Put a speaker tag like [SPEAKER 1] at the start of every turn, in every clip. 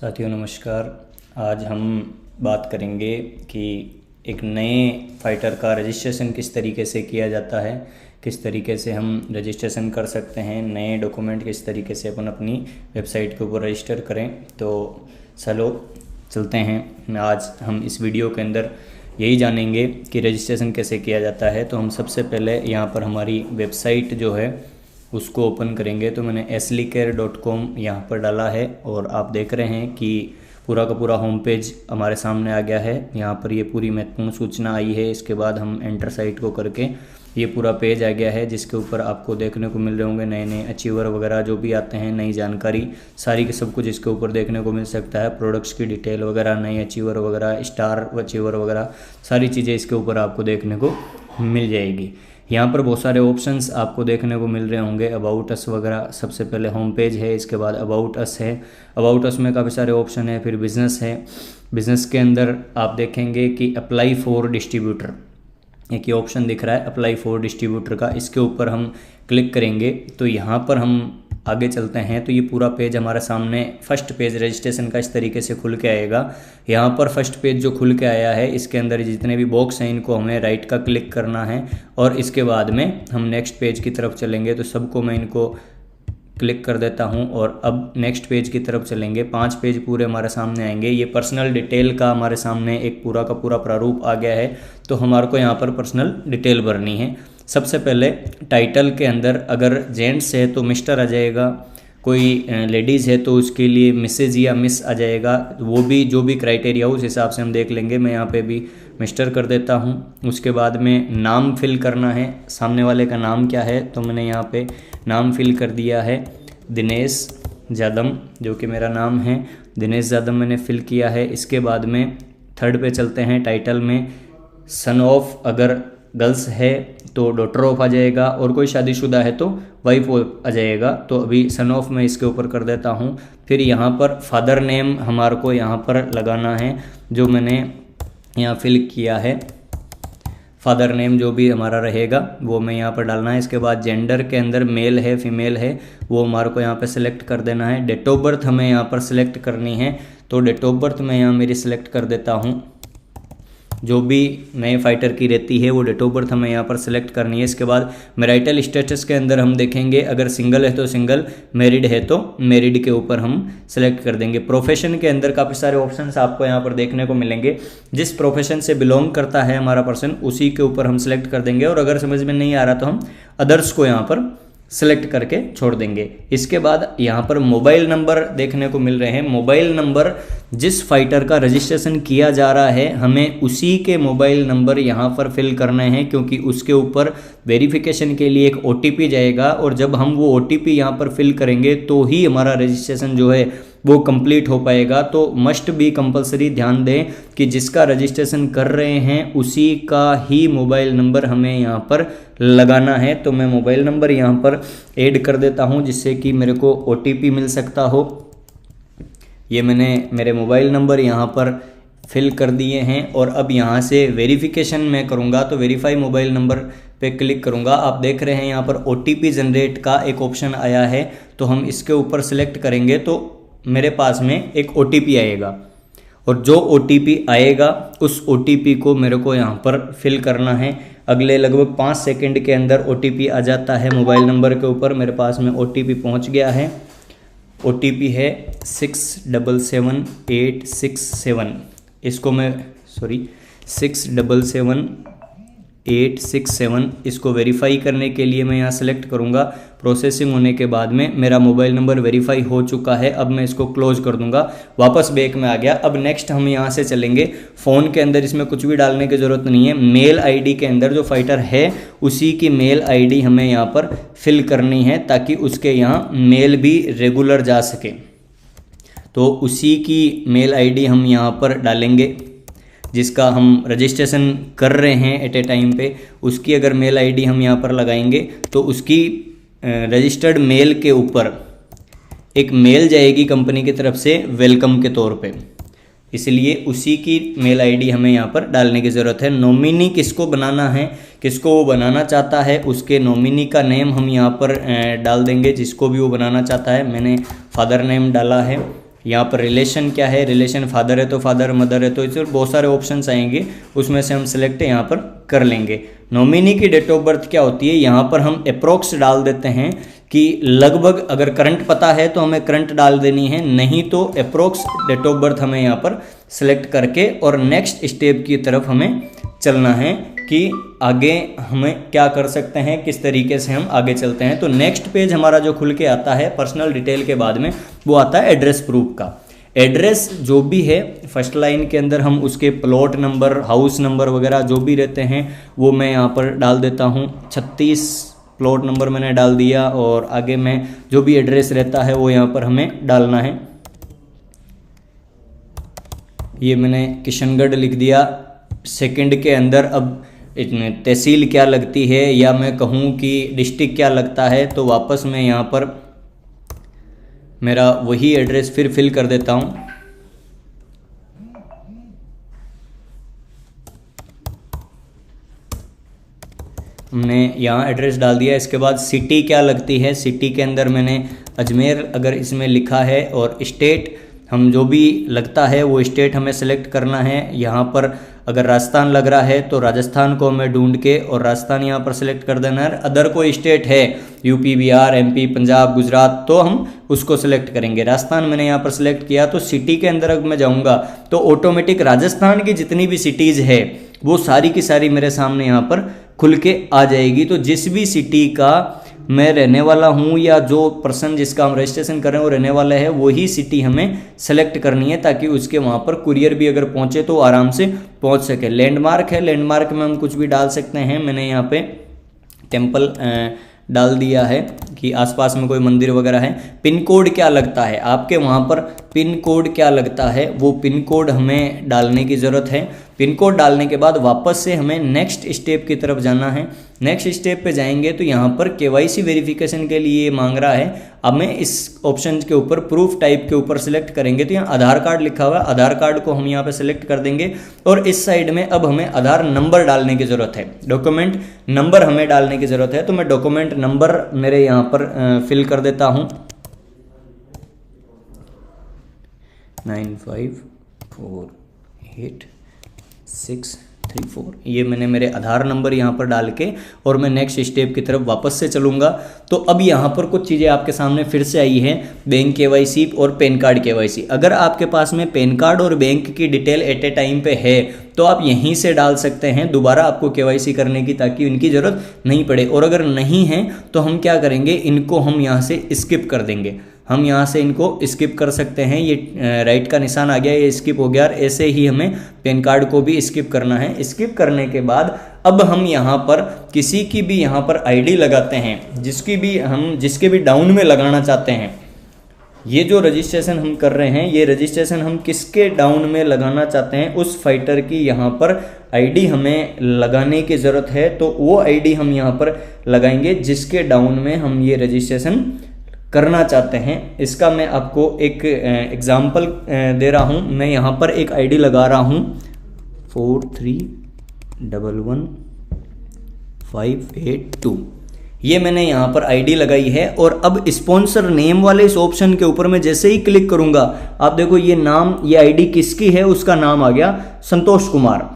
[SPEAKER 1] साथियों नमस्कार। आज हम बात करेंगे कि एक नए फाइटर का रजिस्ट्रेशन किस तरीके से किया जाता है, किस तरीके से हम रजिस्ट्रेशन कर सकते हैं, नए डॉक्यूमेंट किस तरीके से अपन अपनी वेबसाइट के ऊपर रजिस्टर करें। तो चलो चलते हैं। आज हम इस वीडियो के अंदर यही जानेंगे कि रजिस्ट्रेशन कैसे किया जाता है। तो हम सबसे पहले यहाँ पर हमारी वेबसाइट जो है उसको ओपन करेंगे। तो मैंने aslicare.com यहाँ पर डाला है और आप देख रहे हैं कि पूरा का पूरा होम पेज हमारे सामने आ गया है। यहाँ पर ये पूरी महत्वपूर्ण सूचना आई है। इसके बाद हम एंटर साइट को करके ये पूरा पेज आ गया है, जिसके ऊपर आपको देखने को मिल रहे होंगे नए नए अचीवर वगैरह जो भी आते हैं, नई जानकारी सारी के सब कुछ इसके ऊपर देखने को मिल सकता है। प्रोडक्ट्स की डिटेल वगैरह, नए अचीवर वगैरह, स्टार अचीवर वगैरह सारी चीज़ें इसके ऊपर आपको देखने को मिल जाएगी। यहाँ पर बहुत सारे ऑप्शंस आपको देखने को मिल रहे होंगे। अबाउट अस वगैरह सबसे पहले होम पेज है, इसके बाद अबाउट अस है। अबाउट अस में काफ़ी सारे ऑप्शन है। फिर बिज़नेस है। बिज़नेस के अंदर आप देखेंगे कि अप्लाई फॉर डिस्ट्रीब्यूटर, एक ये ऑप्शन दिख रहा है अप्लाई फॉर डिस्ट्रीब्यूटर का। इसके ऊपर हम क्लिक करेंगे तो यहाँ पर हम आगे चलते हैं तो ये पूरा पेज हमारे सामने फर्स्ट पेज रजिस्ट्रेशन का इस तरीके से खुल के आएगा। यहाँ पर फर्स्ट पेज जो खुल के आया है, इसके अंदर जितने भी बॉक्स हैं इनको हमें राइट का क्लिक करना है और इसके बाद में हम नेक्स्ट पेज की तरफ चलेंगे। तो सबको मैं इनको क्लिक कर देता हूं और अब नेक्स्ट पेज की तरफ चलेंगे। 5 पेज पूरे हमारे सामने आएंगे। ये पर्सनल डिटेल का हमारे सामने एक पूरा का पूरा प्रारूप आ गया है। तो हमारे को यहाँ पर पर्सनल डिटेल भरनी है। सबसे पहले टाइटल के अंदर अगर जेंट्स है तो मिस्टर आ जाएगा, कोई लेडीज़ है तो उसके लिए मिसेज या मिस आ जाएगा। वो भी जो भी क्राइटेरिया उस हिसाब से हम देख लेंगे। मैं यहाँ पे भी मिस्टर कर देता हूँ। उसके बाद में नाम फिल करना है, सामने वाले का नाम क्या है। तो मैंने यहाँ पे नाम फिल कर दिया है दिनेश जादम, जो कि मेरा नाम है। दिनेश जादम मैंने फिल किया है। इसके बाद में थर्ड पे चलते हैं। टाइटल में सन ऑफ, अगर गर्ल्स है तो डॉटर ऑफ आ जाएगा और कोई शादीशुदा है तो वाइफ आ जाएगा। तो अभी सन ऑफ मैं इसके ऊपर कर देता हूँ। फिर यहाँ पर फादर नेम हमारे को यहाँ पर लगाना है, जो मैंने यहाँ फिल किया है। फादर नेम जो भी हमारा रहेगा वो मैं यहाँ पर डालना है। इसके बाद जेंडर के अंदर मेल है फीमेल है वो हमारे को यहाँ पर सिलेक्ट कर देना है। डेट ऑफ बर्थ हमें यहाँ पर सिलेक्ट करनी है। तो डेट ऑफ बर्थ मैं यहाँ मेरी सिलेक्ट कर देता हूँ। जो भी नए फाइटर की रहती है वो डेट ऑफ बर्थ हमें यहाँ पर सिलेक्ट करनी है। इसके बाद मैरिटल स्टेटस के अंदर हम देखेंगे, अगर सिंगल है तो सिंगल, मैरिड है तो मैरिड के ऊपर हम सिलेक्ट कर देंगे। प्रोफेशन के अंदर काफ़ी सारे ऑप्शंस आपको यहाँ पर देखने को मिलेंगे। जिस प्रोफेशन से बिलोंग करता है हमारा पर्सन उसी के ऊपर हम सिलेक्ट कर देंगे और अगर समझ में नहीं आ रहा तो हम अदर्स को यहाँ पर सेलेक्ट करके छोड़ देंगे। इसके बाद यहाँ पर मोबाइल नंबर देखने को मिल रहे हैं। मोबाइल नंबर जिस फाइटर का रजिस्ट्रेशन किया जा रहा है हमें उसी के मोबाइल नंबर यहाँ पर फिल करने हैं, क्योंकि उसके ऊपर वेरिफिकेशन के लिए एक OTP जाएगा और जब हम वो OTP यहाँ पर फिल करेंगे तो ही हमारा रजिस्ट्रेशन जो है वो कंप्लीट हो पाएगा। तो मस्ट बी कंपलसरी ध्यान दें कि जिसका रजिस्ट्रेशन कर रहे हैं उसी का ही मोबाइल नंबर हमें यहाँ पर लगाना है। तो मैं मोबाइल नंबर यहाँ पर ऐड कर देता हूँ जिससे कि मेरे को OTP मिल सकता हो। ये मैंने मेरे मोबाइल नंबर यहाँ पर फिल कर दिए हैं और अब यहाँ से वेरिफिकेशन मैं करूँगा। तो वेरीफाई मोबाइल नंबर पे क्लिक करूँगा। आप देख रहे हैं यहाँ पर OTP जनरेट का एक ऑप्शन आया है। तो हम इसके ऊपर सिलेक्ट करेंगे तो मेरे पास में एक OTP आएगा और जो OTP आएगा उस OTP को मेरे को यहाँ पर फिल करना है। अगले लगभग 5 सेकंड के अंदर OTP आ जाता है मोबाइल नंबर के ऊपर। मेरे पास में OTP पहुँच गया है। OTP है 677867। इसको मैं 677867। इसको वेरीफाई करने के लिए मैं यहाँ सेलेक्ट करूँगा। प्रोसेसिंग होने के बाद में मेरा मोबाइल नंबर वेरीफाई हो चुका है। अब मैं इसको क्लोज कर दूंगा। वापस बैक में आ गया। अब नेक्स्ट हम यहाँ से चलेंगे। फ़ोन के अंदर इसमें कुछ भी डालने की ज़रूरत नहीं है। मेल ID के अंदर जो फाइटर है उसी की मेल ID हमें यहाँ पर फिल करनी है ताकि उसके यहाँ मेल भी रेगुलर जा सके। तो उसी की मेल ID हम यहाँ पर डालेंगे जिसका हम रजिस्ट्रेशन कर रहे हैं एट ए टाइम पे। उसकी अगर मेल ID हम यहाँ पर लगाएंगे तो उसकी रजिस्टर्ड मेल के ऊपर एक मेल जाएगी कंपनी की तरफ से वेलकम के तौर पे। इसलिए उसी की मेल ID हमें यहाँ पर डालने की ज़रूरत है। नॉमिनी किसको बनाना है, किसको वो बनाना चाहता है, उसके नॉमिनी का नेम हम यहाँ पर डाल देंगे जिसको भी वो बनाना चाहता है। मैंने फादर नेम डाला है। यहाँ पर रिलेशन क्या है, रिलेशन फादर है तो फादर, मदर है तो इस बहुत सारे ऑप्शंस आएंगे, उसमें से हम सिलेक्ट यहाँ पर कर लेंगे। नॉमिनी की डेट ऑफ बर्थ क्या होती है, यहाँ पर हम अप्रोक्स डाल देते हैं कि लगभग, अगर करंट पता है तो हमें करंट डाल देनी है, नहीं तो अप्रोक्स डेट ऑफ बर्थ हमें यहाँ पर सिलेक्ट करके और नेक्स्ट स्टेप की तरफ हमें चलना है कि आगे हमें क्या कर सकते हैं, किस तरीके से हम आगे चलते हैं। तो नेक्स्ट पेज हमारा जो खुल के आता है पर्सनल डिटेल के बाद में, वो आता है एड्रेस प्रूफ का। एड्रेस जो भी है फर्स्ट लाइन के अंदर हम उसके प्लॉट नंबर, हाउस नंबर वगैरह जो भी रहते हैं वो मैं यहाँ पर डाल देता हूँ। 36 प्लॉट नंबर मैंने डाल दिया, और आगे में जो भी एड्रेस रहता है वो यहाँ पर हमें डालना है। ये मैंने किशनगढ़ लिख दिया। सेकंड के अंदर अब इतने तहसील क्या लगती है, या मैं कहूँ कि डिस्ट्रिक्ट क्या लगता है, तो वापस मैं यहाँ पर मेरा वही एड्रेस फिर फिल कर देता हूँ। हमने यहाँ एड्रेस डाल दिया। इसके बाद सिटी क्या लगती है, सिटी के अंदर मैंने अजमेर अगर इसमें लिखा है, और स्टेट हम जो भी लगता है वो स्टेट हमें सेलेक्ट करना है। यहाँ पर अगर राजस्थान लग रहा है तो राजस्थान को हमें ढूंढ के और राजस्थान यहाँ पर सेलेक्ट कर देना है। अदर कोई स्टेट है, यूपी, बिहार, एमपी, पंजाब, गुजरात, तो हम उसको सेलेक्ट करेंगे। राजस्थान मैंने यहाँ पर सेलेक्ट किया, तो सिटी के अंदर अगर मैं जाऊँगा तो ऑटोमेटिक राजस्थान की जितनी भी सिटीज़ है वो सारी की सारी मेरे सामने यहाँ पर खुल के आ जाएगी। तो जिस भी सिटी का मैं रहने वाला हूँ, या जो पर्सन जिसका हम रजिस्ट्रेशन कर रहे हैं वो रहने वाला है, वही सिटी हमें सेलेक्ट करनी है, ताकि उसके वहाँ पर कुरियर भी अगर पहुँचे तो आराम से पहुँच सके। लैंडमार्क है, लैंडमार्क में हम कुछ भी डाल सकते हैं। मैंने यहाँ पे टेम्पल डाल दिया है कि आसपास में कोई मंदिर वगैरह है। पिन कोड क्या लगता है, आपके वहाँ पर पिन कोड क्या लगता है, वो पिन कोड हमें डालने की ज़रूरत है। पिन कोड डालने के बाद वापस से हमें नेक्स्ट स्टेप की तरफ जाना है। नेक्स्ट स्टेप पे जाएंगे तो यहाँ पर केवाईसी वेरिफिकेशन के लिए मांग रहा है। अब मैं इस ऑप्शन के ऊपर प्रूफ टाइप के ऊपर सेलेक्ट करेंगे तो यहाँ आधार कार्ड लिखा हुआ है, आधार कार्ड को हम यहाँ पे सेलेक्ट कर देंगे। और इस साइड में अब हमें आधार नंबर डालने की ज़रूरत है, डॉक्यूमेंट नंबर हमें डालने की ज़रूरत है। तो मैं डॉक्यूमेंट नंबर मेरे यहाँ पर फिल कर देता हूँ 9548634। ये मैंने मेरे आधार नंबर यहाँ पर डाल के और मैं नेक्स्ट स्टेप की तरफ वापस से चलूँगा। तो अब यहाँ पर कुछ चीज़ें आपके सामने फिर से आई हैं, बैंक केवाईसी और पैन कार्ड केवाईसी। अगर आपके पास में पैन कार्ड और बैंक की डिटेल एट ए टाइम पे है तो आप यहीं से डाल सकते हैं दोबारा आपको केवाईसी करने की, ताकि इनकी ज़रूरत नहीं पड़े। और अगर नहीं है तो हम क्या करेंगे, इनको हम यहाँ से स्किप कर देंगे। हम यहाँ से इनको स्किप कर सकते हैं। ये राइट का निशान आ गया, ये स्किप हो गया। और ऐसे ही हमें पैन कार्ड को भी स्किप करना है। स्किप करने के बाद अब हम यहाँ पर किसी की भी यहाँ पर आईडी लगाते हैं, जिसके भी डाउन में लगाना चाहते हैं। ये जो रजिस्ट्रेशन हम कर रहे हैं, ये रजिस्ट्रेशन हम किसके डाउन में लगाना चाहते हैं, उस फाइटर की यहाँ पर आईडी हमें लगाने की ज़रूरत है। तो वो आईडी हम यहाँ पर लगाएंगे जिसके डाउन में हम ये रजिस्ट्रेशन करना चाहते हैं। इसका मैं आपको एक एग्जाम्पल दे रहा हूँ। मैं यहाँ पर एक आईडी लगा रहा हूँ 4311582। ये मैंने यहाँ पर आईडी लगाई है। और अब स्पॉन्सर नेम वाले इस ऑप्शन के ऊपर मैं जैसे ही क्लिक करूँगा, आप देखो ये नाम, ये आईडी किसकी है, उसका नाम आ गया संतोष कुमार।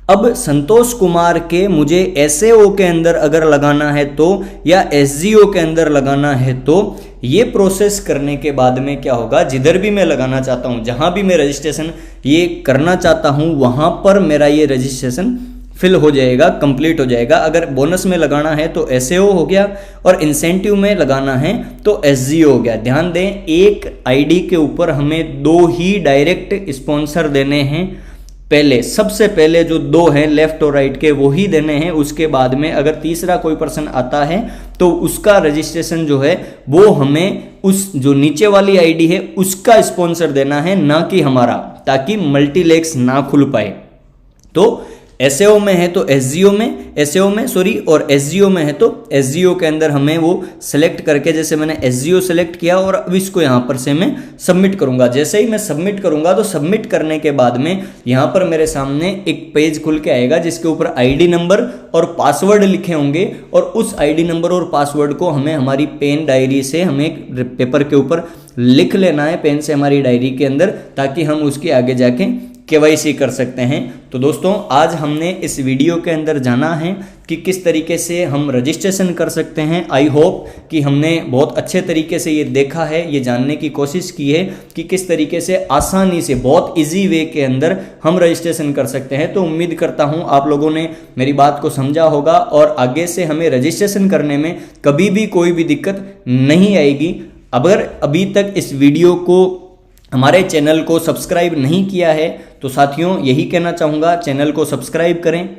[SPEAKER 1] अब संतोष कुमार के मुझे एसएओ के अंदर अगर लगाना है तो, या एसजीओ के अंदर लगाना है तो, ये प्रोसेस करने के बाद में क्या होगा, जिधर भी मैं लगाना चाहता हूँ, जहाँ भी मैं रजिस्ट्रेशन ये करना चाहता हूँ, वहाँ पर मेरा ये रजिस्ट्रेशन फिल हो जाएगा, कंप्लीट हो जाएगा। अगर बोनस में लगाना है तो एसएओ हो गया, और इंसेंटिव में लगाना है तो एसजीओ हो गया। ध्यान दें, एक आईडी के ऊपर हमें 2 ही डायरेक्ट स्पॉन्सर देने हैं। पहले, सबसे पहले जो 2 हैं लेफ्ट और राइट के, वो ही देने हैं। उसके बाद में अगर तीसरा कोई पर्सन आता है तो उसका रजिस्ट्रेशन जो है वो हमें उस जो नीचे वाली आईडी है उसका स्पॉन्सर देना है, ना कि हमारा, ताकि मल्टीलेक्स ना खुल पाए। तो एसएओ में है तो एसजीओ में, और एसजीओ में है तो एसजीओ के अंदर हमें वो सेलेक्ट करके, जैसे मैंने एसजीओ सेलेक्ट किया और अब इसको यहाँ पर से मैं सबमिट करूँगा। जैसे ही मैं सबमिट करूँगा तो सबमिट करने के बाद में यहाँ पर मेरे सामने एक पेज खुल के आएगा जिसके ऊपर आईडी नंबर और पासवर्ड लिखे होंगे। और उस आईडी नंबर और पासवर्ड को हमें हमारी पेन डायरी से हमें एक पेपर के ऊपर लिख लेना है पेन से हमारी डायरी के अंदर, ताकि हम उसके आगे जाके KYC कर सकते हैं। तो दोस्तों आज हमने इस वीडियो के अंदर जाना है कि किस तरीके से हम रजिस्ट्रेशन कर सकते हैं। आई होप कि हमने बहुत अच्छे तरीके से ये देखा है, ये जानने की कोशिश की है कि किस तरीके से आसानी से बहुत इजी वे के अंदर हम रजिस्ट्रेशन कर सकते हैं। तो उम्मीद करता हूँ आप लोगों ने मेरी बात को समझा होगा और आगे से हमें रजिस्ट्रेशन करने में कभी भी कोई भी दिक्कत नहीं आएगी। अगर अभी तक इस वीडियो को, हमारे चैनल को सब्सक्राइब नहीं किया है तो साथियों यही कहना चाहूँगा, चैनल को सब्सक्राइब करें,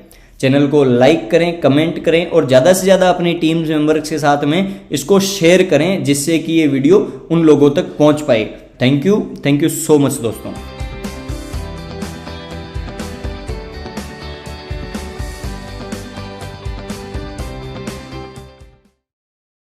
[SPEAKER 1] चैनल को लाइक करें, कमेंट करें और ज़्यादा से ज़्यादा अपनी टीम मेंबर्स के साथ में इसको शेयर करें, जिससे कि ये वीडियो उन लोगों तक पहुँच पाए। थैंक यू सो मच दोस्तों।